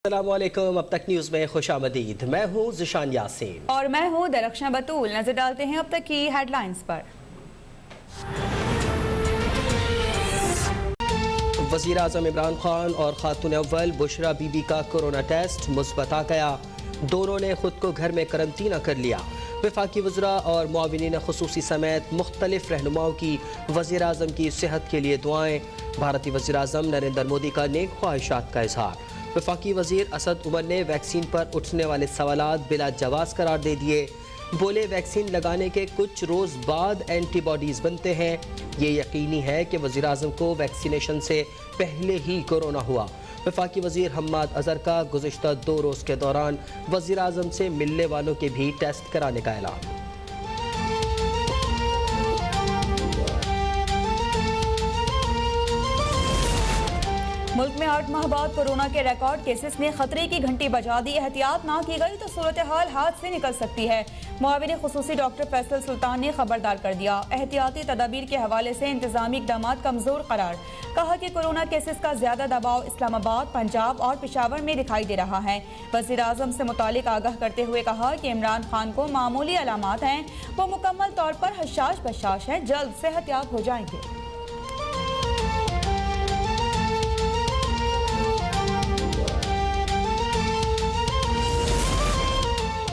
अस्सलामुअलैकुम। अब तक न्यूज़ में खुशामदीद। मैं हूँ ज़िशान यासीन और मैं हूँ दरख्शां बतूल। नजर डालते हैं अब तक की हेडलाइंस पर। वज़ीर आज़म इमरान खान और खातून अव्वल बुशरा बीबी का कोरोना टेस्ट मुस्बत आ गया। दोनों ने खुद को घर में करंतना कर लिया। वफाकी वज़रा और मुआविनीन ख़ुसूसी समेत मुख्तलिफ रहनुमाओं की वज़ीर आज़म की सेहत के लिए दुआएं। भारतीय वज़ीर आज़म नरेंद्र मोदी का नेक ख्वाहिशात का इजहार। वफाकी वज़ीर असद उमर ने वैक्सीन पर उठने वाले सवालात बिला जवाज़ करार दे दिए। बोले वैक्सीन लगाने के कुछ रोज़ बाद एंटीबॉडीज़ बनते हैं। ये यकीनी है कि वज़ीर आज़म को वैक्सीनेशन से पहले ही कोरोना हुआ। वफाकी वज़ीर हम्माद अज़हर का गुज़िश्ता 2 रोज़ के दौरान वज़ीर आज़म से मिलने वालों के भी टेस्ट कराने का ऐलान। मुल्क में 8 माह बाद कोरोना के रिकॉर्ड केसेस ने खतरे की घंटी बजा दी। एहतियात ना की गई तो सूरत हाल हाथ से निकल सकती है। मुआविन खुसूसी डॉक्टर फैसल सुल्तान ने खबरदार कर दिया। एहतियाती तदाबीर के हवाले से इंतजामी इकदाम कमजोर करार। कहा कि कोरोना केसेस का ज्यादा दबाव इस्लामाबाद, पंजाब और पेशावर में दिखाई दे रहा है। वज़ीर आज़म से मुतालिक आगाह करते हुए कहा कि इमरान खान को मामूली अलामात हैं, वो मुकम्मल तौर पर हशाश बशाश हैं, जल्द सेहतयाब हो जाएंगे।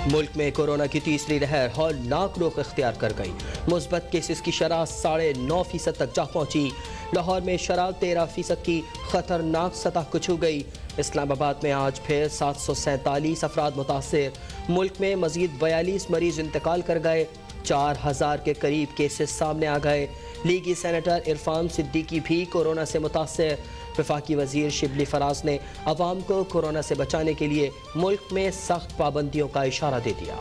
मुल्क में कोरोना की तीसरी लहर हौलनाक रुख इख्तियार कर गई। मुस्बत केसेस की शरह 9.5% तक जा पहुंची। लाहौर में शरह 13% की खतरनाक सतह को छू गई। इस्लामाबाद में आज फिर 747 अफराद मुतासिर। मुल्क में मजीद 42 मरीज इंतकाल कर गए। 4000 के करीब केसेस सामने आ गए। लीगी सेनेटर इरफान सिद्दीकी भी कोरोना से मुतासिर। वफाकी वज़ीर शिबली फराज ने अवाम को कोरोना से बचाने के लिए मुल्क में सख्त पाबंदियों का इशारा दे दिया।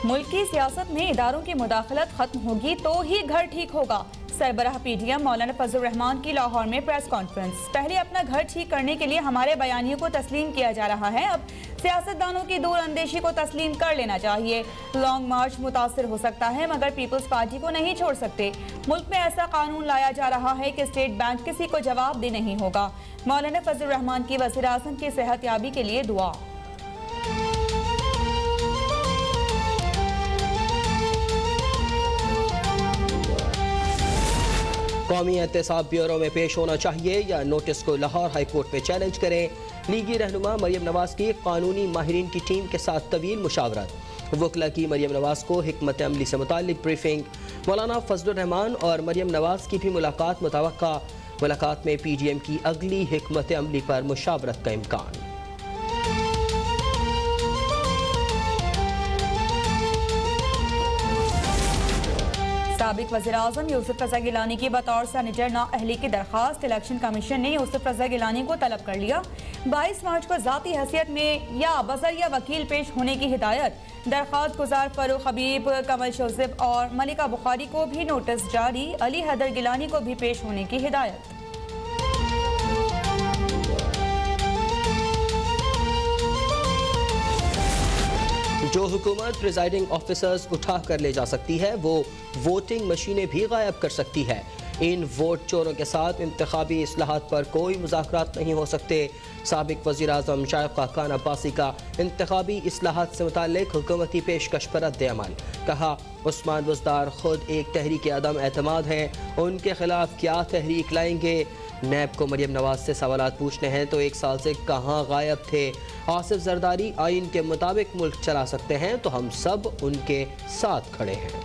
मुल्क की सियासत में इदारों की मुदाखलत खत्म होगी तो ही घर ठीक होगा। सरबराह पीडीएम मौलाना फजल रहमान की लाहौर में प्रेस कॉन्फ्रेंस। पहले अपना घर ठीक करने के लिए हमारे बयानियों को तस्लीम किया जा रहा है, अब सियासतदानों की दूर अंदेशी को तस्लीम कर लेना चाहिए। लॉन्ग मार्च मुतासिर हो सकता है मगर पीपल्स पार्टी को नहीं छोड़ सकते। मुल्क में ऐसा कानून लाया जा रहा है कि स्टेट बैंक किसी को जवाबदेह नहीं होगा। मौलाना फजल रहमान की वज़ीर आज़म की सेहतयाबी के लिए दुआ। कौमी एहतसाब ब्यूरो में पेश होना चाहिए या नोटिस को लाहौर हाई कोर्ट में चैलेंज करें। लीगी रहनुमा मरियम नवाज की कानूनी माहिरीन की टीम के साथ तवील मुशावरत। वकला की मरियम नवाज को हिकमत अमली से मुतालिक ब्रीफिंग। मौलाना फजल रहमान और मरियम नवाज की भी मुलाकात मुतवक्का। मुलाकात में पीडीएम की अगली हिकमत अमली पर मुशावरत का इम्कान। साबिक वज़ीर-ए-आज़म यूसुफ रज़ा गिलानी की बतौर सेनेटर नाअहली की दरख्वास्त इलेक्शन कमीशन ने यूसुफ रज़ा गिलानी को तलब कर लिया। 22 मार्च को ज़ाती हैसियत में या बज़रिया वकील पेश होने की हिदायत। दरख्वास्त गुजार फरूख हबीब, कमल शोज़िब और मलिका बुखारी को भी नोटिस जारी। अली हैदर गिलानी को भी पेश होने की हिदायत। जो हुकूमत प्रिजाइडिंग ऑफिसर्स उठा कर ले जा सकती है वो वोटिंग मशीनें भी गायब कर सकती है। इन वोट चोरों के साथ इंतखाबी इस्लाहात पर कोई मुज़ाकरात नहीं हो सकते। साबिक वज़ीर आज़म शाइख़ खाकान अब्बासी का इंतखाबी इस्लाहात से मुताल्लिक हुकूमती पेशकश पर रद्द-ए-अमल। कहा उस्मान बुज़दार खुद एक तहरीक अदम एतमाद हैं, उनके खिलाफ क्या तहरीक लाएंगे। नैब को मरियम नवाज से सवालात पूछने हैं तो 1 साल से कहाँ गायब थे। आसिफ जरदारी आइन के मुताबिक मुल्क चला सकते हैं तो हम सब उनके साथ खड़े हैं।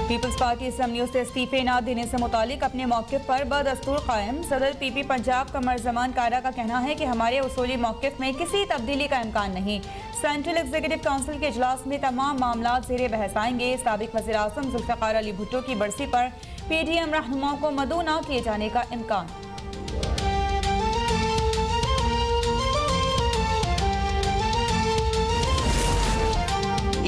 पीपल्स पार्टी असम्बलियों से इस्तीफे न देने से मुतालिक अपने मौक़िफ़ पर बदस्तूर कायम। सदर पीपी पंजाब कमर ज़मान कायरा का कहना है कि हमारे उसूली मौक़िफ़ में किसी तब्दीली का इम्कान नहीं। सेंट्रल एग्जीक्यूटिव काउंसिल के इजलास में तमाम मामला ज़ेरे बहस आएंगे। साबिक वज़ीर आज़म ज़ुल्फ़िकार अली भुट्टो की बरसी पर पीडीएम रहनुमाओं को मदऊ न किए जाने का इम्कान।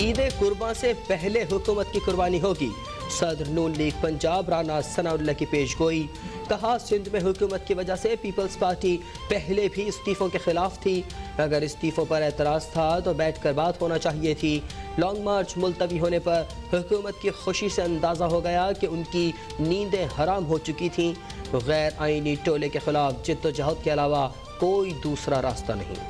ईद कुर्बान से पहले हुकूमत की कुर्बानी होगी। सदर नून लीग पंजाब राना सनाउल्लाह की पेशगोई। कहा, सिंध में हुकूमत की वजह से पीपल्स पार्टी पहले भी इस्तीफों के खिलाफ थी। अगर इस्तीफों पर एतराज़ था तो बैठ कर बात होना चाहिए थी। लॉन्ग मार्च मुलतवी होने पर हुकूमत की खुशी से अंदाज़ा हो गया कि उनकी नींदें हराम हो चुकी थीं। गैर आइनी टोले के खिलाफ जिद्दोजहद के अलावा कोई दूसरा रास्ता नहीं।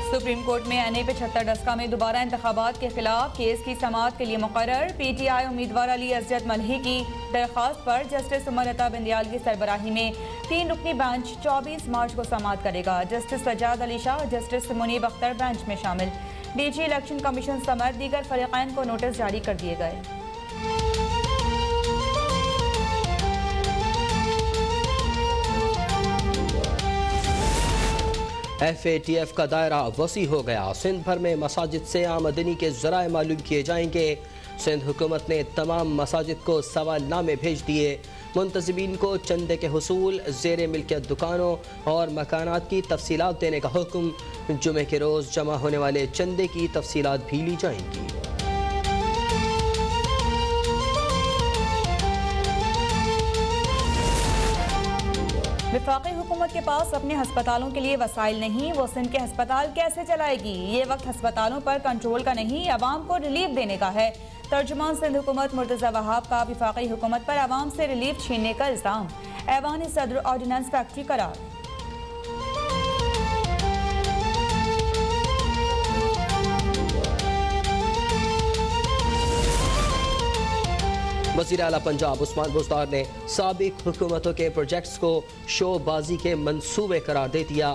सुप्रीम कोर्ट में एनए पे 76 डस्का में दोबारा इंतखाबात के खिलाफ केस की समाअत के लिए मुकर्रर। पीटीआई उम्मीदवार अली असजद मलही की दरख्वास्त पर जस्टिस सुमलता बिंदियाल की सरबराही में 3 रुकनी बेंच 24 मार्च को समाअत करेगा। Justice Sajjad Ali Shah, justice Munib Akhtar bench में शामिल। डीजी इलेक्शन कमीशन समेत दीगर फरीकैन को नोटिस जारी कर दिए गए। FATF का दायरा वसी हो गया। सिंध भर में मसाजिद से आमदनी के ज़राए मालूम किए जाएंगे। सिंध हुकूमत ने तमाम मसाजिद को सवालनामे भेज दिए। मुंतज़िमीन को चंदे के हुसूल, ज़ेर मिल्कियत दुकानों और मकानात की तफसीलात देने का हुक्म। जुमे के रोज़ जमा होने वाले चंदे की तफसीलात भी ली जाएंगी। वफाकी हुकूमत के पास अपने हस्पतालों के लिए वसाइल नहीं, वो सिंध के हस्पताल कैसे चलाएगी? ये वक्त हस्पतालों पर कंट्रोल का नहीं, अवाम को रिलीफ देने का है। तर्जुमान सिंध हुकूमत मुर्तज़ा वहाब का वफाकी हुकूमत पर अवाम से रिलीफ छीनने का इल्ज़ाम। ऐवान सदर ऑर्डिनेंस फैक्ट्री करार। वज़ीर आला पंजाब उस्मान बुज़दार ने साबिक हुकूमतों के प्रोजेक्ट्स को शोबाजी के मंसूबे करार दे दिया।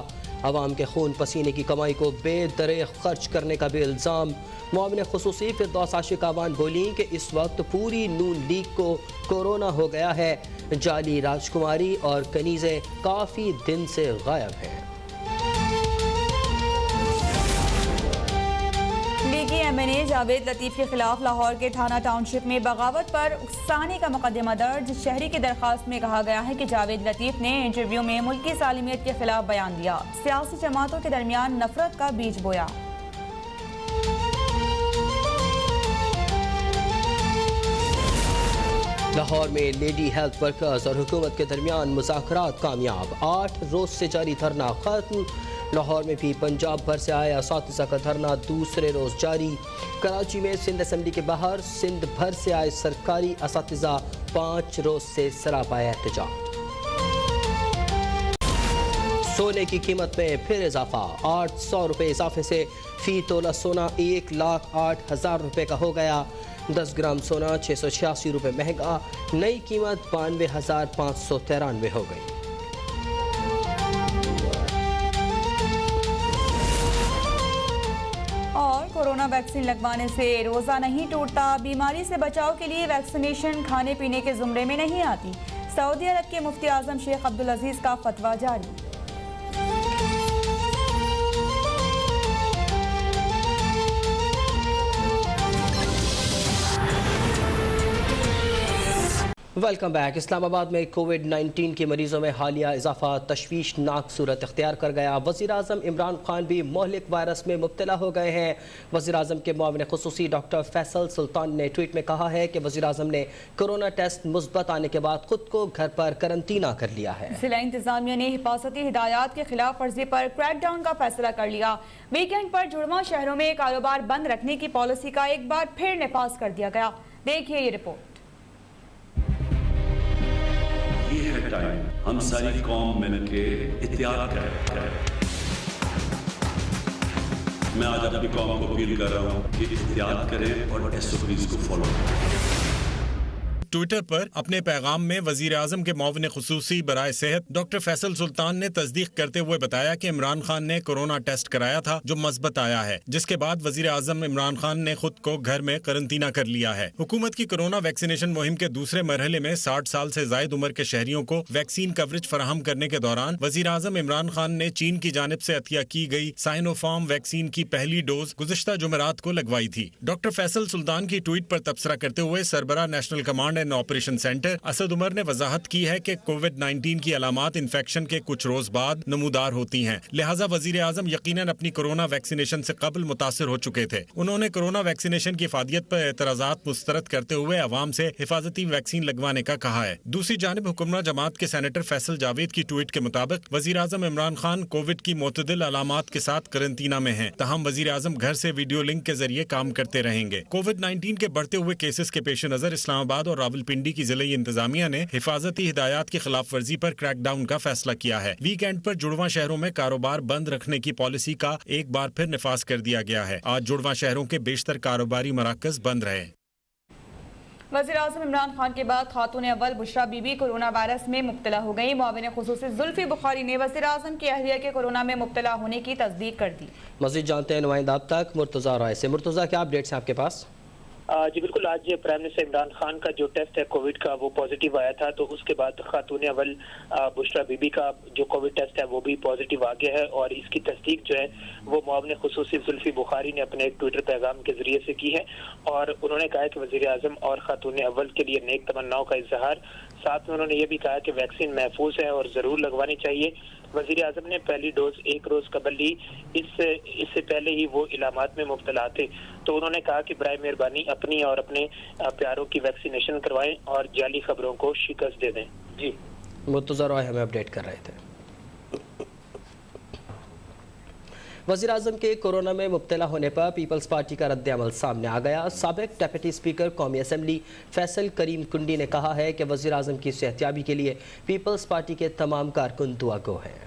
अवाम के खून पसीने की कमाई को बेदरेग खर्च करने का भी इल्ज़ाम। मुआविन खुसूसी फिरदौस आशिक आवान बोली कि इस वक्त पूरी नून लीग को कोरोना हो गया है। जाली राजकुमारी और कनीज़े काफ़ी दिन से गायब हैं। लीगी MNA जावेद लतीफ़ के खिलाफ लाहौर के थाना टाउनशिप में बगावत पर उकसाने का मुकदमा दर्ज। शहरी की दरख्वास्त में कहा गया है कि जावेद लतीफ़ ने इंटरव्यू में मुल्की सालिमियत के खिलाफ बयान दिया, सियासी जमातों के दरमियान नफरत का बीज बोया। लाहौर में लेडी हेल्थ वर्कर्स और हुकूमत के दरमियान मुज़ाकरात कामयाब। 8 रोज से जारी धरना खत्म। लाहौर में भी पंजाब भर से आए असातिज़ा का धरना दूसरे रोज जारी। कराची में सिंध असम्बली के बाहर सिंध भर से आए सरकारी असातिज़ा 5 रोज से सरापा एहतजाज। सोने की कीमत में फिर इजाफा। 800 रुपये इजाफे से फी तोला सोना 1,08,000 रुपये का हो गया। 10 ग्राम सोना 686 रुपये महंगा। नई कीमत 92,593 हो गई। और कोरोना वैक्सीन लगवाने से रोज़ा नहीं टूटता। बीमारी से बचाव के लिए वैक्सीनेशन खाने पीने के जुमरे में नहीं आती। सऊदी अरब के मुफ्ती आज़म शेख अब्दुल अजीज़ का फतवा जारी। Welcome back. इस्लामाबाद में कोविड-19 के मरीजों में हालिया इजाफा तशवीशनाक सूरत इख्तियार कर गया। वज़ीर आज़म इमरान खान भी मोहलिक वायरस में मुब्तला हो गए हैं। वज़ीर आज़म के मुआविन खुसूसी डॉक्टर फैसल सुल्तान ने ट्वीट में कहा है कि वज़ीर आज़म ने कोरोना टेस्ट मुस्बत आने के बाद खुद को घर पर करंतना कर लिया है। जिला इंतजामिया ने हिफाजती हिदायत के खिलाफ वर्जी पर क्रैकडाउन का फैसला कर लिया। वीकेंड पर जुड़वा शहरों में कारोबार बंद रखने की पॉलिसी का एक बार फिर नफाज कर दिया गया। देखिए ये रिपोर्ट। ये है टाइम, हम सारी कौम मिलके एहतियात करें। मैं आज अपनी कौम को अपील कर रहा हूँ कि एहतियात करें और SOPs को फॉलो करें। ट्विटर पर अपने पैगाम में वजीर आजम के मुआविन खुसूसी बराए सेहत डॉक्टर फैसल सुल्तान ने तस्दीक करते हुए बताया कि इमरान खान ने कोरोना टेस्ट कराया था जो मस्बत आया है, जिसके बाद वजीर आजम इमरान खान ने खुद को घर में करंतना कर लिया है। हुकूमत की कोरोना वैक्सीनेशन मुहिम के दूसरे मरहले में 60 साल से जायद उम्र के शहरियों को वैक्सीन कवरेज फराहम करने के दौरान वजीर आजम इमरान खान ने चीन की जानिब से अतिया की गई साइनोफार्म वैक्सीन की पहली डोज गुज़िश्ता जुमेरात को लगवाई थी। डॉक्टर फैसल सुल्तान की ट्वीट पर तबसरा करते हुए सरबरा national command commandant operation centre Asad Umar ने वजाहत की है कि कोविड-19 की अलामात इन्फेक्शन के कुछ रोज बाद नमूदार होती हैं, लिहाजा वजीर आजम यकीनन अपनी कोरोना वैक्सीनेशन से कबल मुतासिर हो चुके थे। उन्होंने कोरोना वैक्सीनेशन की इफादियत पर एतराजात मुस्तरद करते हुए अवाम से हिफाजती वैक्सीन लगवाने का कहा है। दूसरी जानिब हुक्मरान जमात के सेनेटर फैसल जावेद की ट्वीट के मुताबिक वजीर आजम इमरान खान कोविड की मोतदिल अलामात के साथ करंतना में हैं, तहम वजीर आजम घर से वीडियो लिंक के जरिए काम करते रहेंगे। कोविड-19 के बढ़ते हुए केसेस के पेश नजर इस्लामाबाद और रावलपिंडी की जिले इंतजामिया ने हिफाजती हिदायत की खिलाफ वर्जी पर क्रैकडाउन का फैसला किया है। वीकेंड पर जुड़वा शहरों में कारोबार बंद रखने की पॉलिसी का एक बार फिर निफाज कर दिया गया है। आज जुड़वा शहरों के बेशतर कारोबारी मराकज बंद रहे। वज़ीर-ए-आज़म इमरान खान के बाद खातून अव्वल बुशरा बीबी कोरोना वायरस में मुब्तला हो गई। मुआविन खुसूसी जुल्फी बुखारी ने वज़ीर-ए-आज़म की अहलिया के कोरोना में मुब्तला होने की तस्दीक कर दी। मज़ीद जानते हैं नुमाइंदा अब तक मुर्तज़ा राय से। मुर्तज़ा, क्या अपडेट्स हैं आपके पास? जी बिल्कुल, आज प्राइम मिनिस्टर इमरान खान का जो टेस्ट है कोविड का वो पॉजिटिव आया था, तो उसके बाद खातून अव्वल बुशरा बीबी का जो कोविड टेस्ट है वो भी पॉजिटिव आ गया है और इसकी तस्दीक जो है वो मुआविन खुसूसी जुल्फी बुखारी ने अपने एक ट्विटर पैगाम के जरिए से की है और उन्होंने कहा कि वज़ीर आज़म और खातून अव्वल के लिए नेक तमन्नाओं का इजहार। साथ में उन्होंने ये भी कहा कि वैक्सीन महफूज है और जरूर लगवानी चाहिए। वज़ीर आज़म ने पहली डोज एक रोज कबल ली, इससे पहले ही वो इलामात में मुब्तला थे, तो उन्होंने कहा कि बराए मेहरबानी अपनी और अपने प्यारों की वैक्सीनेशन करवाएं और जाली खबरों को शिकस्त दे दें। जी मुर्तज़ा रॉय हमें अपडेट कर रहे थे। वज़ीर आज़म के कोरोना में मुब्तला होने पर पीपल्स पार्टी का रद्द-ए-अमल सामने आ गया। साबिक डेप्यूटी स्पीकर कौमी असम्बली फैसल करीम कुंडी ने कहा है कि वज़ीर आज़म की सेहतयाबी के लिए पीपल्स पार्टी के तमाम कारकुन दुआगो हैं।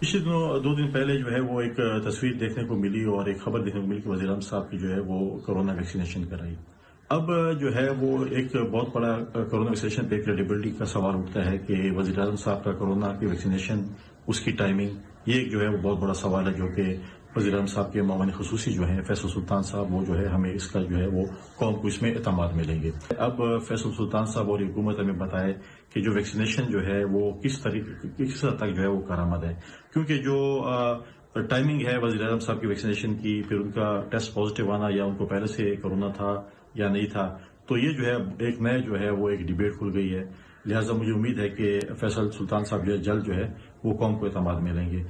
पिछले दिनों 2 दिन पहले जो है वो एक तस्वीर देखने को मिली और एक खबर देखने को मिली कि वज़ीर आज़म साहब की जो है वो कोरोना वैक्सीनेशन कराई। अब जो है वो एक बहुत बड़ा कोरोना वैक्सीनेशन पे क्रेडिबिलिटी का सवाल उठता है कि वज़ीर आज़म साहब का कोरोना की वैक्सीनेशन, उसकी टाइमिंग, ये जो है वो बहुत बड़ा सवाल है जो कि वज़ीर आज़म साहब के मामले खुसूसी जो है फैसल सुल्तान साहब, वो जो है हमें इसका जो है वो कौम को इसमें एतमाद मिलेंगे। अब फैसल सुल्तान साहब और हुकूमत हमें बताए कि जो वैक्सीनेशन जो है वो किस हद तक जो है वो कारामद है, क्योंकि जो टाइमिंग है वज़ीर आज़म साहब की वैक्सीनेशन की, फिर उनका टेस्ट पॉजिटिव आना या उनको पहले से कोरोना था या नहीं था, तो ये जो है एक नया जो है वो एक डिबेट खुल गई है। लिहाजा मुझे उम्मीद है कि फैसल सुल्तान साहब जो है जल्द जो है वो कौम को एतमाद मिलेंगे।